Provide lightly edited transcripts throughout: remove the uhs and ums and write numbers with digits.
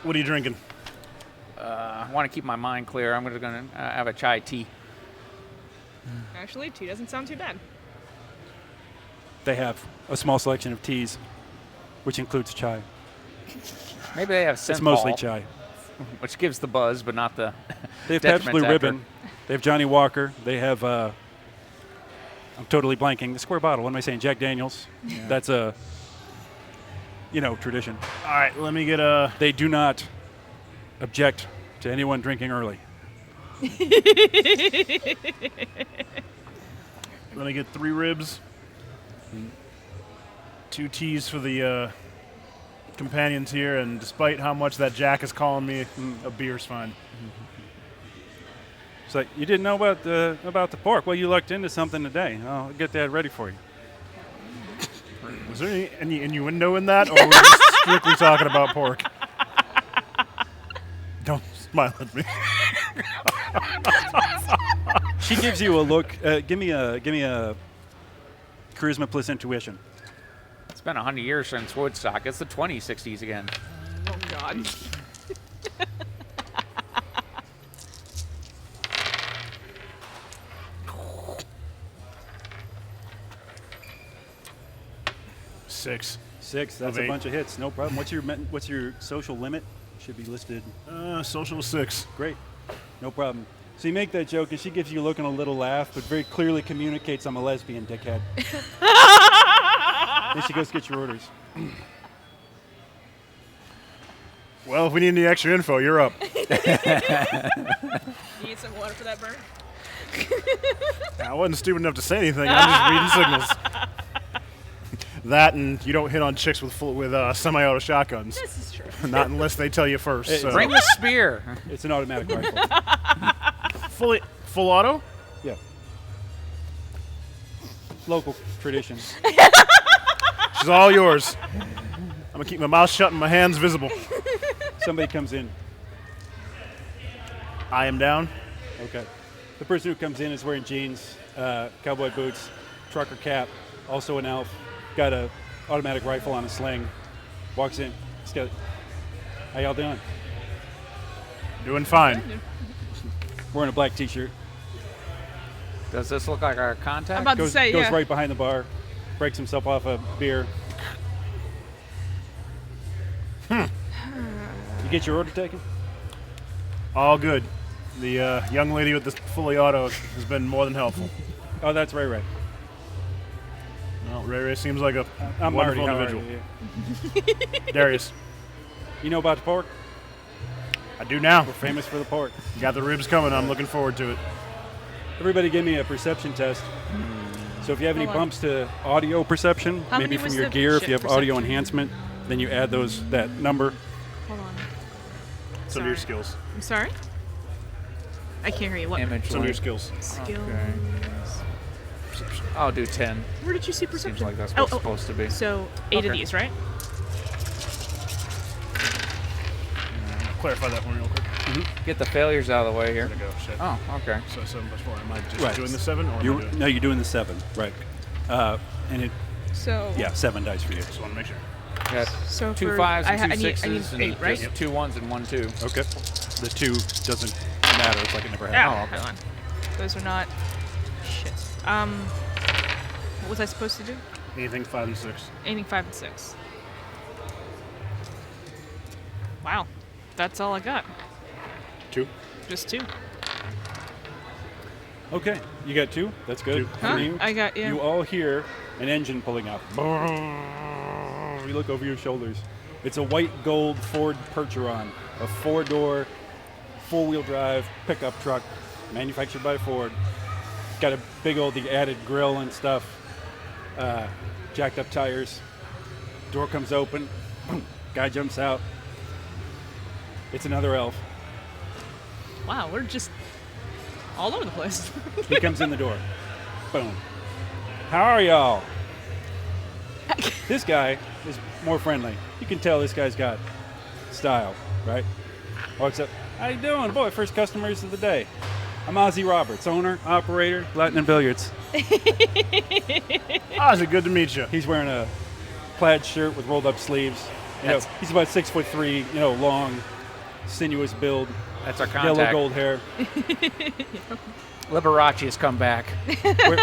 What are you drinking? I want to keep my mind clear. I'm going to have a chai tea. Actually, tea doesn't sound too bad. They have a small selection of teas, which includes chai. Maybe they have It's Senthol, mostly chai. which gives the buzz, but not the They have detriments Pabst Blue after. Ribbon. They have Johnny Walker. They have, I'm totally blanking, the square bottle. What am I saying? Jack Daniels. Yeah. That's a, tradition. All right, let me get a... They do not object to anyone drinking early. Let me get 3 ribs. 2 teas for the companions here, and despite how much that Jack is calling me, a beer's fine. It's like, you didn't know about the pork. Well, you lucked into something today. I'll get that ready for you. Was there any innuendo in that, or were we just strictly talking about pork? Don't smile at me. She gives you a look. Give me a charisma plus intuition. It's been 100 years since Woodstock. It's the 2060s again. Oh, God. Six. 6. That's Of a 8. bunch of hits. No problem. What's your social limit? Should be listed. Social 6. Great. No problem. So you make that joke, and she gives you a look and a little laugh, but very clearly communicates I'm a lesbian, dickhead. Then she goes get your orders. Well, if we need any extra info, you're up. You need some water for that burn? I wasn't stupid enough to say anything. I'm just reading signals. That and you don't hit on chicks with semi-auto shotguns. This is true. Not unless they tell you first. So. Bring the spear. It's an automatic rifle. Full auto? Yeah. Local tradition. She's all yours. I'm going to keep my mouth shut and my hands visible. Somebody comes in. I am down. Okay. The person who comes in is wearing jeans, cowboy boots, trucker cap, also an elf, got a automatic rifle on a sling, walks in. He's got, how y'all doing? Doing fine. Wearing a black t-shirt. Does this look like our contact? I'm about to Goes say, yeah. right behind the bar, breaks himself off a beer. You get your order taken? All good. The young lady with the fully auto has been more than helpful. Oh, that's Ray. Well, Ray Ray seems like a I'm wonderful Marty. How are individual. you? Darius, You know about the pork? I do now. We're famous for the pork. Got the ribs coming. I'm looking forward to it. Everybody give me a perception test. So if you have any Hold on. bumps to audio perception, How maybe many from was your the gear, if you have perception? audio enhancement, then you add that number. Hold on. Some of your Sorry. skills. I'm sorry? I can't hear you. What? Image Some of your link. skills. Skill. Okay. I'll do 10. Where did you see perception? Seems like that's what's supposed to be. So 8 of Okay. these, right? Clarify that for me real quick. Get the failures out of the way here. There we go. Shit. Oh, okay. So 7 plus 4. Am I just Right. doing the 7 or am I doing No, you're doing the 7, right? And it, So 7 dice for you. Just want to make sure. Got So 2 for 5s and 2 I need 6s and 8, right? just 2 1s and 1 2. Okay. The 2 doesn't matter. It's like it never Oh, happened. hold on. Those are not. Shit. What was I supposed to do? Anything 5 and 6. Anything 5 and 6. Wow, that's all I got. 2. Just 2. Okay. You got 2? That's good. 2. Huh? You, I got you all hear an engine pulling up. You look over your shoulders. It's a white gold Ford Percheron, a 4-door, 4-wheel drive pickup truck, manufactured by Ford. Got a big old the added grill and stuff. Jacked up tires. Door comes open. Guy jumps out. It's another elf. Wow, we're just all over the place. He comes in the door. Boom. How are y'all? This guy is more friendly. You can tell this guy's got style, right? Walks up. How you doing? Boy, first customers of the day. I'm Ozzy Roberts, owner, operator, Latin and Billiards. Ozzy, good to meet you. He's wearing a plaid shirt with rolled up sleeves. You know, he's about 6'3", long, sinuous build, That's our yellow contact. gold hair. Liberace has come back.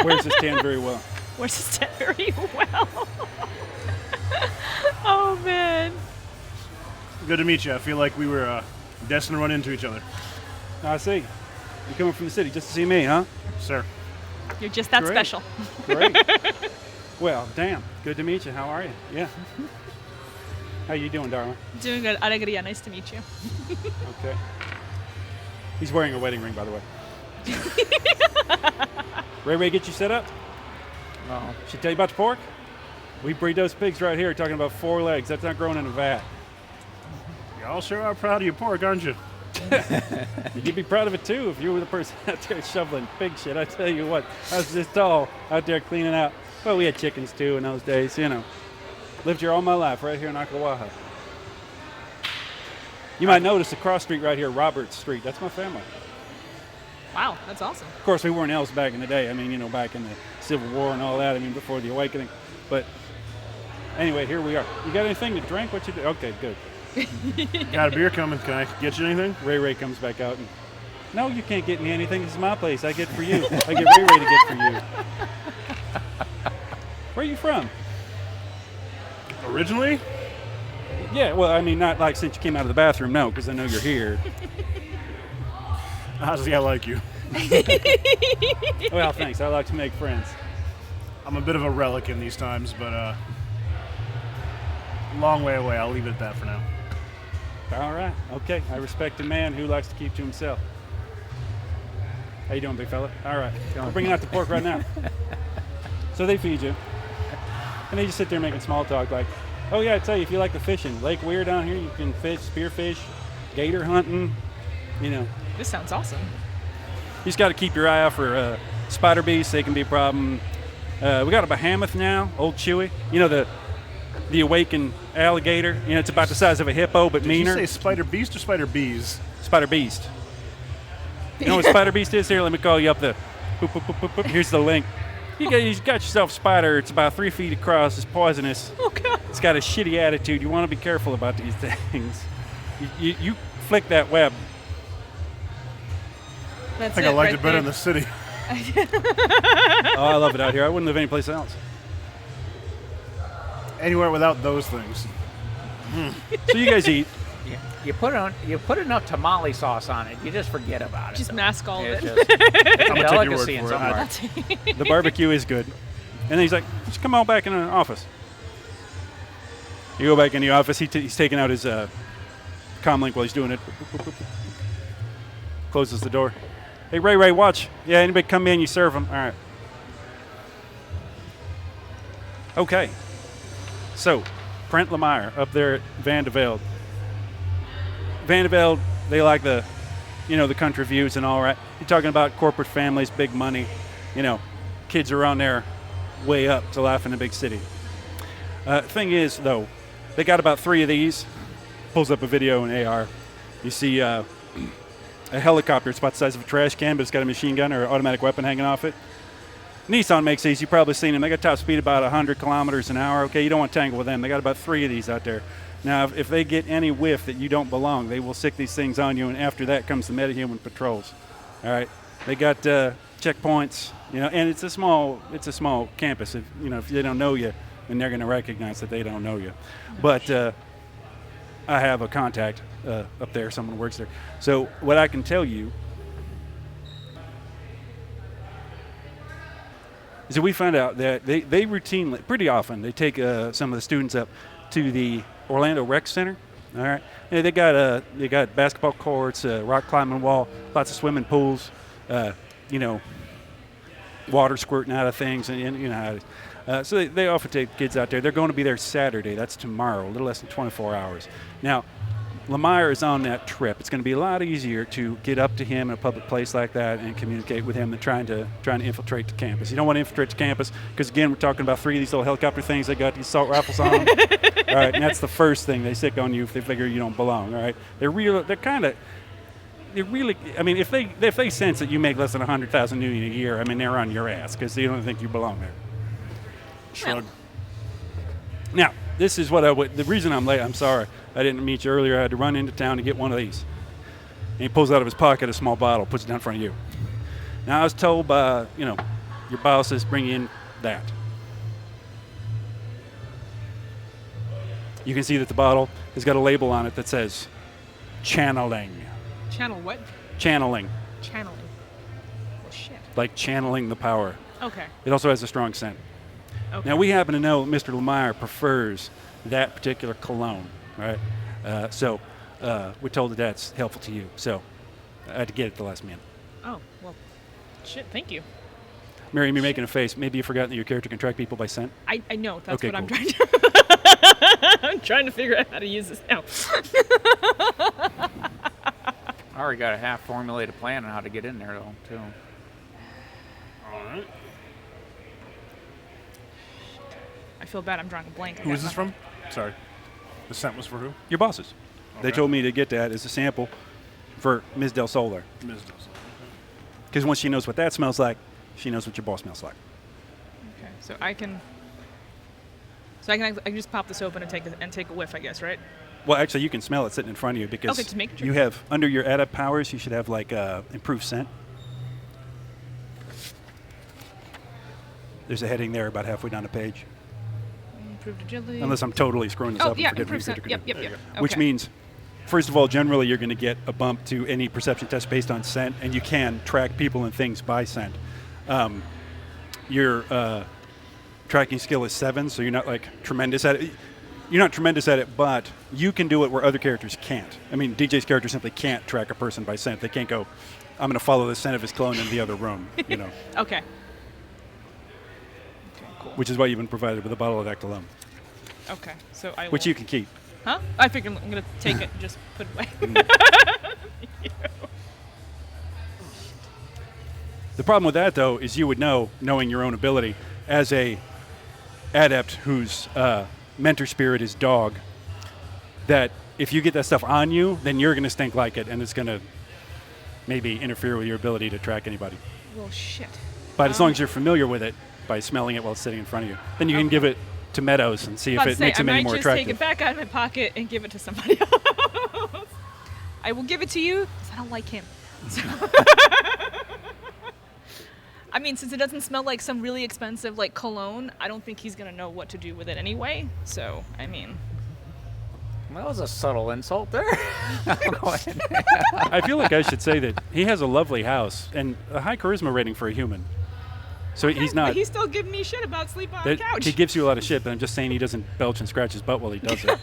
Wears his tan very well. Where's his tent very well? Oh, man. Good to meet you. I feel like we were destined to run into each other. I see. You coming from the city just to see me, huh? Sir. You're just that Great. special. Great. Well, damn. Good to meet you. How are you? Yeah. How you doing, darling? Doing good. Alegría. Nice to meet you. Okay. He's wearing a wedding ring, by the way. Ray, get you set up? Oh, Should I tell you about the pork? We breed those pigs right here, talking about 4 legs. That's not growing in a vat. Y'all sure are proud of your pork, aren't you? You'd be proud of it too if you were the person out there shoveling pig shit. I tell you what, I was this tall out there cleaning out. Well, we had chickens too in those days, you know. Lived here all my life, right here in Ocklawaha. You might notice the cross street right here, Roberts Street. That's my family. Wow, that's awesome. Of course, we weren't elves back in the day. I mean, you know, back in the Civil War and all that. I mean, before the Awakening. But anyway, here we are. You got anything to drink? What you do? Okay, good. Got a beer coming. Can I get you anything? Ray comes back out and, no, you can't get me anything. This is my place. I get for you. I get Ray to get for you. Where are you from? Originally? Yeah, well, I mean, not like since you came out of the bathroom, no, because I know you're here. Honestly, I like you. Well, thanks. I like to make friends. I'm a bit of a relic in these times, but long way away. I'll leave it at that for now. All right. Okay. I respect a man who likes to keep to himself. How you doing, big fella? All right. I'm bringing out the pork right now. So they feed you. And they just sit there making small talk like, oh, yeah, I tell you, if you like the fishing, Lake Weir down here, you can fish, spearfish, gator hunting, you know. This sounds awesome. You just got to keep your eye out for spider beasts. They can be a problem. We got a behemoth now, old Chewy. You know, the awakened alligator. You know, it's about the size of a hippo, but Did meaner. you say spider beast or spider bees? Spider beast. You know what spider beast is? Here, let me call you up the. Boop, boop, boop, boop, boop. Here's the link. You got yourself a spider. It's about 3 feet across. It's poisonous. Oh, God. It's got a shitty attitude. You want to be careful about these things. You flick that web. That's I think I liked right it better there. in the city. Oh, I love it out here. I wouldn't live anyplace else. Anywhere without those things. So you guys eat. you put enough tamale sauce on it, you just forget about it. Just mask all of It's it. just it's a I'm gonna take your word delicacy in for some it. parts. The barbecue is good. And then he's like, just come on back in the office. You go back in the office. He's taking out his comlink while he's doing it. Closes the door. Hey, Ray, watch. Yeah, anybody come in, you serve them. All right. Okay. So, Brent Lemire up there at Van de Velde. Van de Velde, they like the country views and all right. You're talking about corporate families, big money. You know, kids are on their way up to life in a big city. Thing is, though, they got about 3 of these. Pulls up a video in AR. You see a helicopter. It's about the size of a trash can, but it's got a machine gun or an automatic weapon hanging off it. Nissan makes these. You've probably seen them. They got top speed about 100 kilometers an hour. Okay, you don't want to tangle with them. They got about 3 of these out there. Now, if they get any whiff that you don't belong, they will sick these things on you, and after that comes the metahuman patrols. All right, they got checkpoints, and it's a small campus. If they don't know you, then they're going to recognize that they don't know you. But I have a contact up there. Someone works there. So what I can tell you is that we found out that they routinely, pretty often, they take some of the students up to the Orlando Rec Center. All right, and they got basketball courts, rock climbing wall, lots of swimming pools, water squirting out of things, and you know how it is. So they often take kids out there. They're going to be there Saturday. That's tomorrow, a little less than 24 hours. Now, Lemire is on that trip. It's going to be a lot easier to get up to him in a public place like that and communicate with him than trying to infiltrate the campus. You don't want to infiltrate the campus because, again, we're talking about 3 of these little helicopter things. They got these assault rifles on them. All right, and that's the first thing they sick on you if they figure you don't belong. All right, they're really. I mean, if they sense that you make less than $100,000 a year, I mean, they're on your ass because they don't think you belong there. Shrug. Now, this is what the reason I'm late. I'm sorry I didn't meet you earlier. I had to run into town to get one of these. And he pulls out of his pocket a small bottle, puts it down in front of you. Now, I was told by, your bosses bring in that. You can see that the bottle has got a label on it that says channeling. Channel what? Channeling. Channeling. Well, shit. Like channeling the power. Okay. It also has a strong scent. Okay. Now, we happen to know Mr. Lemire prefers that particular cologne, right? So we're told that that's helpful to you. So I had to get it at the last minute. Oh, well, shit, thank you. Miriam, you're making a face. Maybe you've forgotten that your character can track people by scent? I know. That's Okay, what I'm cool. trying to... I'm trying to figure out how to use this now. I already got a half formulated plan on how to get in there, though, too. All right. I feel bad I'm drawing a blank. Who is this from? Sorry. The scent was for who? Your bosses. They Okay. told me to get that as a sample for Ms. Del Solar. Ms. Dawson. Because once she knows what that smells like, she knows what your boss smells like. Okay, so I can just pop this open and take a whiff, I guess, right? Well, actually, you can smell it sitting in front of you because Okay, just making sure. you have, under your adept powers, you should have like improved scent. There's a heading there about halfway down the page. Improved agility. Unless I'm totally screwing this Oh, up. yeah, and forgetting improved what scent. your Yep. character can do. Okay. Which means, first of all, generally you're going to get a bump to any perception test based on scent, and you can track people and things by scent. Your tracking skill is 7, so you're not like tremendous at it. You're not tremendous at it, but you can do it where other characters can't. I mean, DJ's character simply can't track a person by scent. They can't go, I'm going to follow the scent of his clone in the other room, Okay. Okay, cool. which is why you've been provided with a bottle of that cologne, Okay, so I which will- you can keep. Huh? I figured I'm going to take it and just put it away. The problem with that, though, is you would know, knowing your own ability, as a adept whose mentor spirit is dog, that if you get that stuff on you, then you're going to stink like it, and it's going to maybe interfere with your ability to track anybody. Well, shit. But as long as you're familiar with it by smelling it while it's sitting in front of you, then you can give it to Meadows and see if About to it say, makes him any more I might just take attractive. it back out of my pocket and give it to somebody else. I will give it to you because I don't like him. I mean, since it doesn't smell like some really expensive like cologne, I don't think he's gonna know what to do with it anyway. So, I mean, That was a subtle insult there. Go ahead. I feel like I should say that he has a lovely house and a high charisma rating for a human. So he's but not. he's still giving me shit about sleeping on the That, couch. he gives you a lot of shit, but I'm just saying he doesn't belch and scratch his butt while he does it.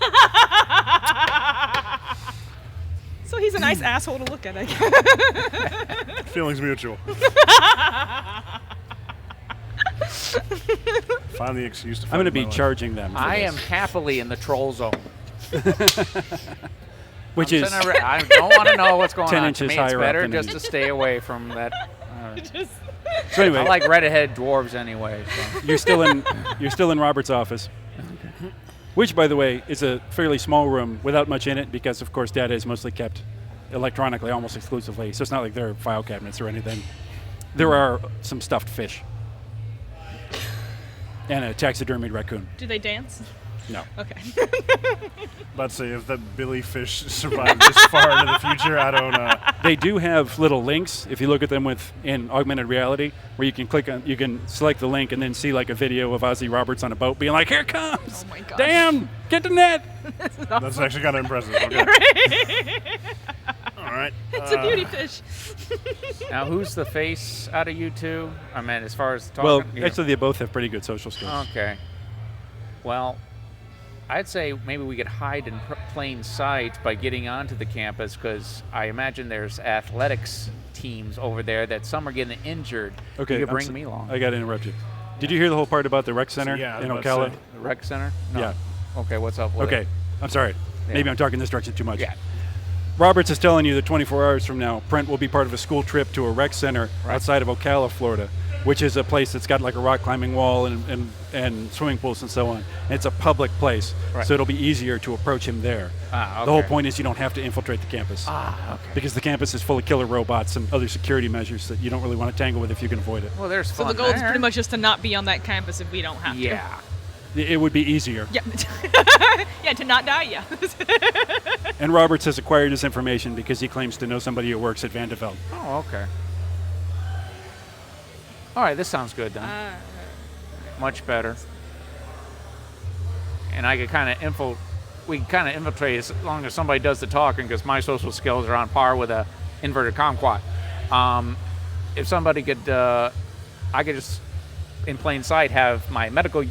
So he's a nice asshole to look at, I guess. Feelings mutual. Find the excuse to. I'm going to be charging them. For I this, am happily in the troll zone. which is I don't want to know what's going 10 on. inches To me, it's higher up better than just him. to stay away from that. so anyway. I like redhead dwarves anyway. So. You're still in Robert's office, which, by the way, is a fairly small room without much in it because, of course, data is mostly kept electronically, almost exclusively. So it's not like there are file cabinets or anything. There are some stuffed fish and a taxidermied raccoon. Do they dance? No. Okay. About to say, if that Billy fish survived this far into the future, I don't. They do have little links if you look at them in augmented reality, where you can click on, you can select the link and then see like a video of Ozzy Roberts on a boat being like, "Here it comes! Oh my God. Damn, get the net!" That's actually kind of impressive. Okay. All right. It's a beauty fish. Now, who's the face out of you two? I mean, as far as talking. Well, you- actually, they both have pretty good social skills. Okay. Well, I'd say maybe we could hide in plain sight by getting onto the campus because I imagine there's athletics teams over there that some are getting injured. Okay, You could I'm bring so- me along. I got to interrupt you. Did you hear the whole part about the rec center yeah, I was in about to Ocala? say. The rec center? No. Yeah. Okay, what's up with Okay, it? I'm sorry. Yeah. Maybe I'm talking this direction too much. Yeah. Roberts is telling you that 24 hours from now, Brent will be part of a school trip to a rec center Right. outside of Ocala, Florida, which is a place that's got like a rock climbing wall and swimming pools and so on. And it's a public place, Right. so it'll be easier to approach him there. Ah, The whole okay. point is you don't have to infiltrate the campus. Ah, okay. Because the campus is full of killer robots and other security measures that you don't really want to tangle with if you can avoid it. Well, there's So fun the goal is there. pretty much just to not be on that campus if we don't have to. Yeah. It would be easier. Yeah. Yeah, to not die, yeah. And Roberts has acquired this information because he claims to know somebody who works at Vandeveld. Oh, okay. All right, this sounds good then. Much better. And I could kind of we can kind of infiltrate as long as somebody does the talking, because my social skills are on par with a inverted kumquat. If somebody could, I could just, in plain sight, have my medical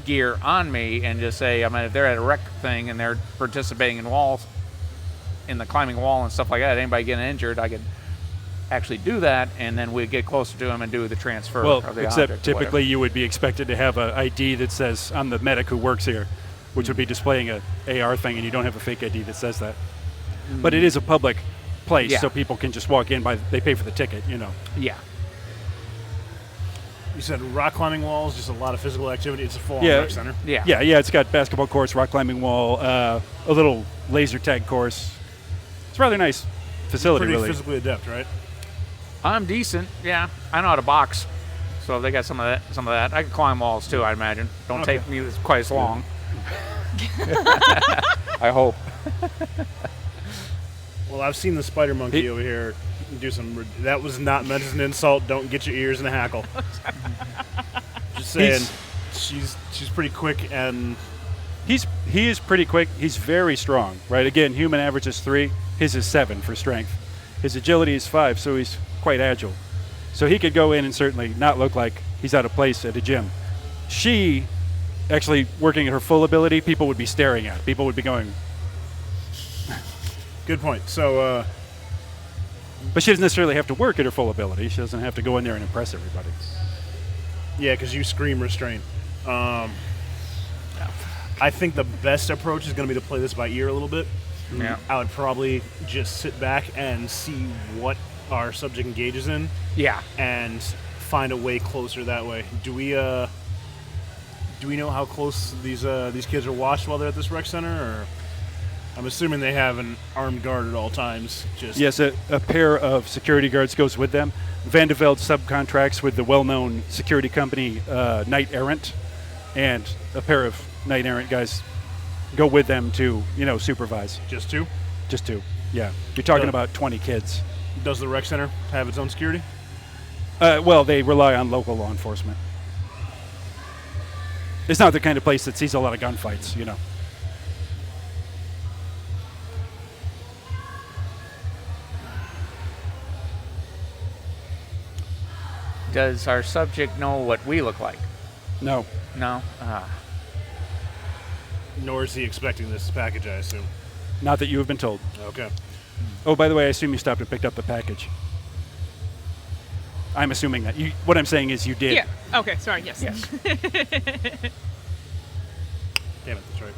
gear on me and just say, I mean, if they're at a wreck thing and they're participating in walls, in the climbing wall and stuff like that, anybody getting injured, I could actually do that, and then we'd get closer to them and do the transfer Well, of the except object, typically you would be expected to have an ID that says, I'm the medic who works here, which would be displaying a AR thing, and you don't have a fake ID that says that. But it is a public place, Yeah. so people can just walk in, they pay for the ticket, you know. Yeah. You said rock climbing walls, just a lot of physical activity. It's a full-on Yeah. rec center. Yeah. Yeah, it's got basketball courts, rock climbing wall, a little laser tag course. It's a rather nice facility, Pretty really. physically adept, right? I'm decent. Yeah, I know how to box, so if they got some of that. I can climb walls too, I imagine. Don't Okay. take me quite as long. I hope. Well, I've seen the spider monkey over here do some. That was not meant as an insult. Don't get your ears in a hackle. Just saying, she's pretty quick, and He is pretty quick. He's very strong, right? Again, human average is 3. His is 7 for strength. His agility is 5, so he's quite agile. So he could go in and certainly not look like he's out of place at a gym. She, actually working at her full ability, people would be staring at. People would be going, good point. So, but she doesn't necessarily have to work at her full ability. She doesn't have to go in there and impress everybody. yeah, because you scream restraint. I think the best approach is going to be to play this by ear a little bit. Yeah. I would probably just sit back and see what our subject engages in, Yeah. and find a way closer that way. Do we know how close these kids are watched while they're at this rec center? Or I'm assuming they have an armed guard at all times. Just Yes, a pair of security guards goes with them. Vandeveld subcontracts with the well-known security company Knight Errant, and a pair of Knight Errant guys go with them to, supervise. just two. Just 2. Yeah. You're talking Yeah. about 20 kids. Does the rec center have its own security? Well, they rely on local law enforcement. It's not the kind of place that sees a lot of gunfights, Does our subject know what we look like? No. No. Nor is he expecting this package, I assume. Not that you have been told. Okay. Oh, by the way, I assume you stopped and picked up the package. I'm assuming that. What I'm saying is you did. Yeah. Okay, sorry, yes. Yes. Damn it, that's right.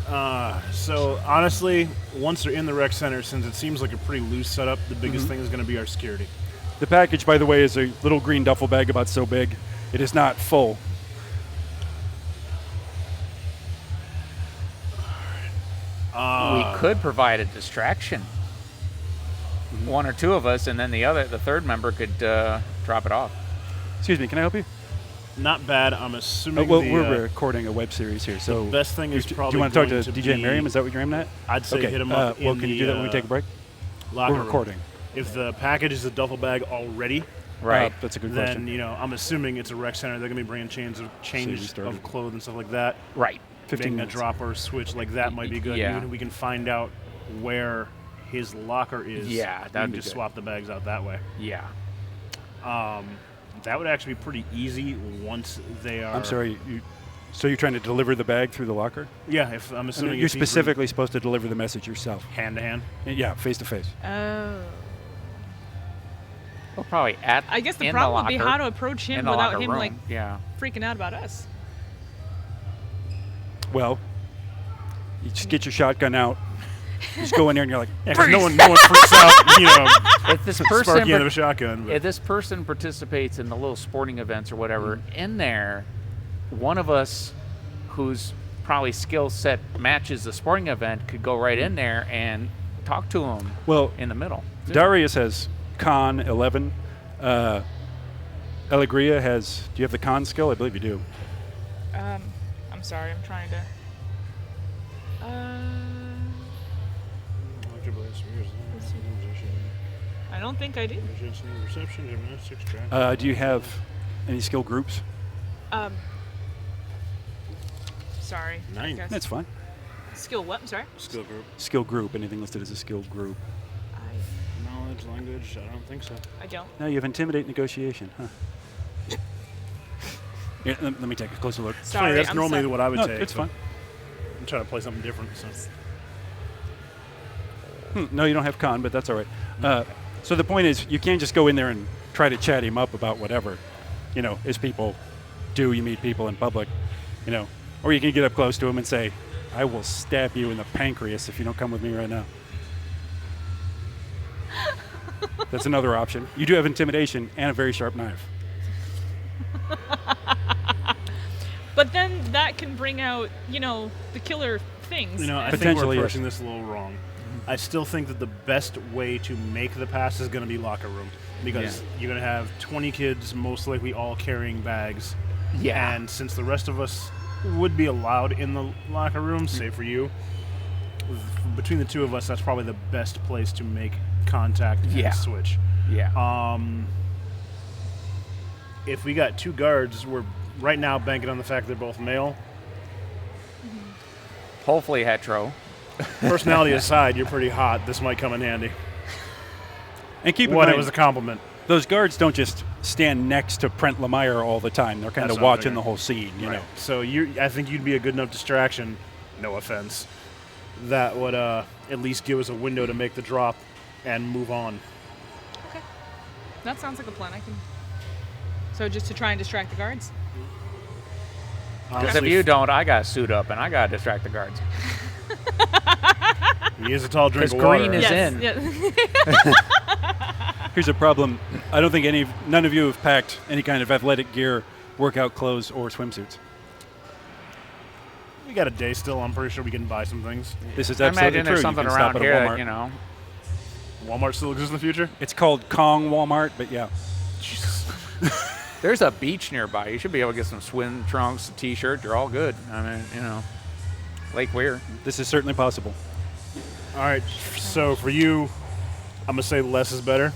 All right. So honestly, once they're in the rec center, since it seems like a pretty loose setup, the biggest thing is going to be our security. The package, by the way, is a little green duffel bag about so big. It is not full. We could provide a distraction. One or two of us, and then the third member could drop it off. Excuse me, can I help you? Not bad. I'm assuming Well, the, we're recording a web series here, so best thing is do probably you want to talk going to to DJ and be- Miriam? Is that what you're aiming at? I'd say Okay. hit him up. Well, in can you the, do that when we take a break? locker We're room. recording. If the package is a duffel bag already, Right. That's a good then question. I'm assuming it's a rec center. They're going to be bringing change started. of clothes and stuff like that. Right. 15 Making a minutes. drop or a switch like that might be good. Yeah. Even if we can find out where his locker is. Yeah, we that'd can be just good. swap the bags out that way. Yeah. That would actually be pretty easy once they are. I'm sorry. So you're trying to deliver the bag through the locker? Yeah, if I'm assuming You're if he's specifically supposed to deliver the message yourself. hand to hand. Yeah, face to face. Oh. Well, probably I guess the in problem would be locker, how to approach in him the without locker him room. like Yeah. freaking out about us. Well, you just get your shotgun out. You just go in there and you're like, Yeah, 'cause no one freaks out. If this person Sparky out of a shotgun. But if this person participates in the little sporting events or whatever, in there, one of us whose probably skill set matches the sporting event could go right in there and talk to him well, in the middle. Darius has con 11. Alegria has, do you have the con skill? I believe you do. I'm sorry. I'm trying to. I don't think I do. Reception, gymnastics, track. Do you have any skill groups? Sorry. 9. I guess. That's fine. Skill what? I'm sorry. Skill group. Skill group, anything listed as a skill group. Knowledge, language, I don't think so. I don't. No, you have intimidate, negotiation, huh? Yeah, let me take a closer look. Sorry. That's I'm normally sorry. what I would No, take. it's fine. I'm trying to play something different. So. No, you don't have con, but that's all right. So the point is, you can't just go in there and try to chat him up about whatever, as people do. You meet people in public, or you can get up close to him and say, I will stab you in the pancreas if you don't come with me right now. That's another option. You do have intimidation and a very sharp knife. But then that can bring out, the killer things. I think Potentially, we're yes. approaching this a little wrong. I still think that the best way to make the pass is going to be locker room because you're going to have 20 kids, most likely all carrying bags. Yeah. And since the rest of us would be allowed in the locker room, save for you, between the two of us, that's probably the best place to make contact and switch. Yeah. If we got 2 guards, we're right now banking on the fact they're both male. Hopefully hetero. Personality aside, you're pretty hot. This might come in handy. And keep in What, mind, it was a compliment. those guards don't just stand next to Brent Lemire all the time. They're kind That's of what I'm watching the figuring. whole scene, you know. So I think you'd be a good enough distraction, no offense, that would at least give us a window to make the drop and move on. Okay. That sounds like a plan. So just to try and distract the guards? Because if Honestly, you don't, I got to suit up and I got to distract the guards. he is a tall drink Because of water. green is in. Yes. Here's a problem. I don't think none of you have packed any kind of athletic gear, workout clothes, or swimsuits. We got a day still. I'm pretty sure we can buy some things. This is I absolutely imagine true. there's You something can stop around at a here Walmart. that, you know. Walmart still exists in the future? It's called Kong Walmart, but yeah. There's a beach nearby. You should be able to get some swim trunks, a T-shirt. You're all good. I mean, you know, Lake Weir. This is certainly possible. All right. So for you, I'm going to say less is better.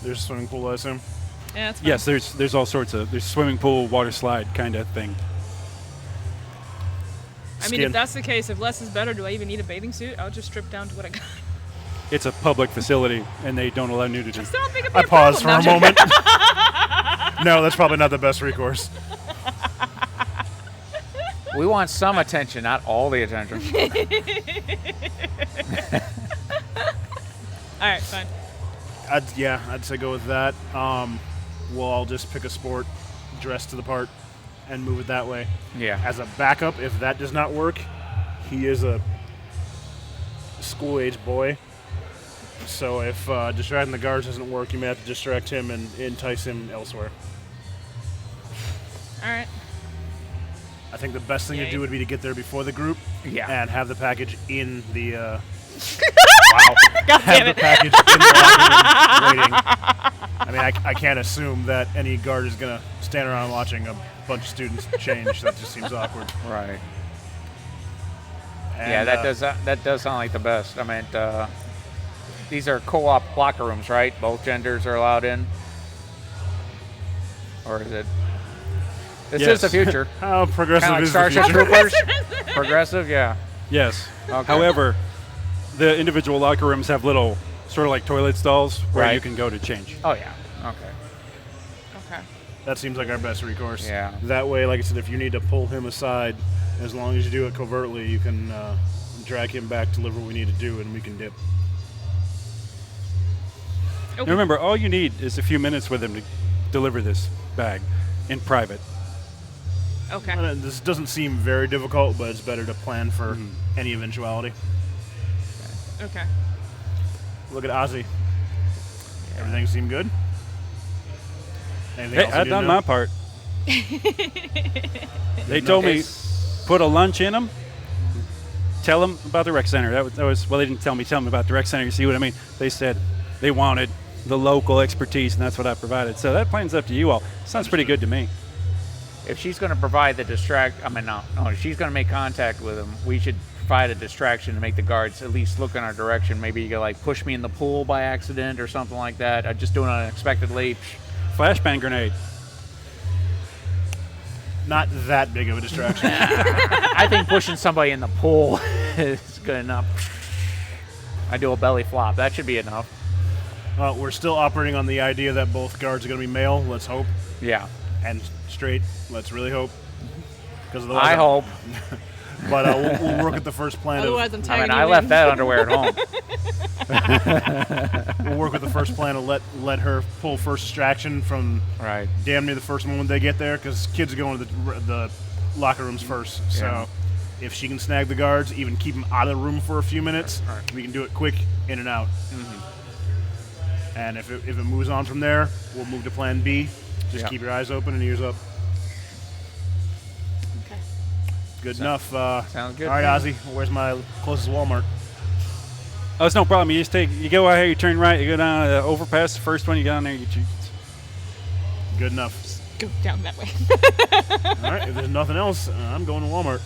There's a swimming pool, I assume. Yeah, that's fine. Yes, there's all sorts of there's swimming pool, water slide kind of thing. I mean, if that's the case, if less is better, do I even need a bathing suit? I'll just strip down to what I got. It's a public facility, and they don't allow nudity. I still don't think it'd be I a paused for problem. a moment. No, that's probably not the best recourse. We want some attention, not all the attention. All right, fine. I'd say go with that. We'll all just pick a sport, dress to the part, and move it that way. Yeah. As a backup, if that does not work, he is a school-age boy. So if distracting the guards doesn't work, you may have to distract him and entice him elsewhere. All right. I think the best thing to do would be to get there before the group and have the package in the God have damn the it. package in the locker room waiting. I mean, I can't assume that any guard is going to stand around watching a bunch of students change. That just seems awkward. Right. And, Yeah, that does sound like the best. I mean, these are co-op locker rooms, right? Both genders are allowed in, or is it? This is the future. How progressive Kind of is like the Starship future? Troopers. Progressive, yeah. Yes. Okay. However, the individual locker rooms have little sort of like toilet stalls where Right. you can go to change. Oh yeah. Okay. Okay. That seems like our best recourse. Yeah. That way, like I said, if you need to pull him aside, as long as you do it covertly, you can drag him back, deliver what we need to do, and we can dip. Okay. Now remember, all you need is a few minutes with him to deliver this bag in private. Okay. This doesn't seem very difficult, but it's better to plan for any eventuality. Okay. Look at Ozzy. Everything seem good? Anything Hey, else you I've need to done know? my part. They told me put a lunch in them. Tell them about the rec center. That was well. They didn't tell me about the rec center. You see what I mean? They said they wanted the local expertise, and that's what I provided. So that plan's up to you all. Sounds pretty good to me. if she's going to provide the she's going to make contact with him, we should provide a distraction to make the guards at least look in our direction. Maybe you could like push me in the pool by accident or something like that. I just do it unexpectedly. Flashbang grenade. Not that big of a distraction. I think pushing somebody in the pool is good enough. I do a belly flop. That should be enough. We're still operating on the idea that both guards are going to be male. Let's hope. Yeah. And straight. Let's really hope. Because I hope. But we'll work at the first plan. Otherwise, I'm tagging I you left in. that underwear at home. We'll work with the first plan to let her pull first distraction from Right. damn near the first moment they get there, because kids are going to the locker rooms first. So Yeah. if she can snag the guards, even keep them out of the room for a few minutes, we can do it quick, in and out. And if it moves on from there, we'll move to plan B. Just Yeah. keep your eyes open and ears up. Okay. Good enough. sounds good All right, to Ozzy, where's my closest Walmart? Oh, it's no problem. You go out here, you turn right, you go down the overpass, the first one, you go down there, you get your... Good enough. Go down that way. All right, if there's nothing else, I'm going to Walmart.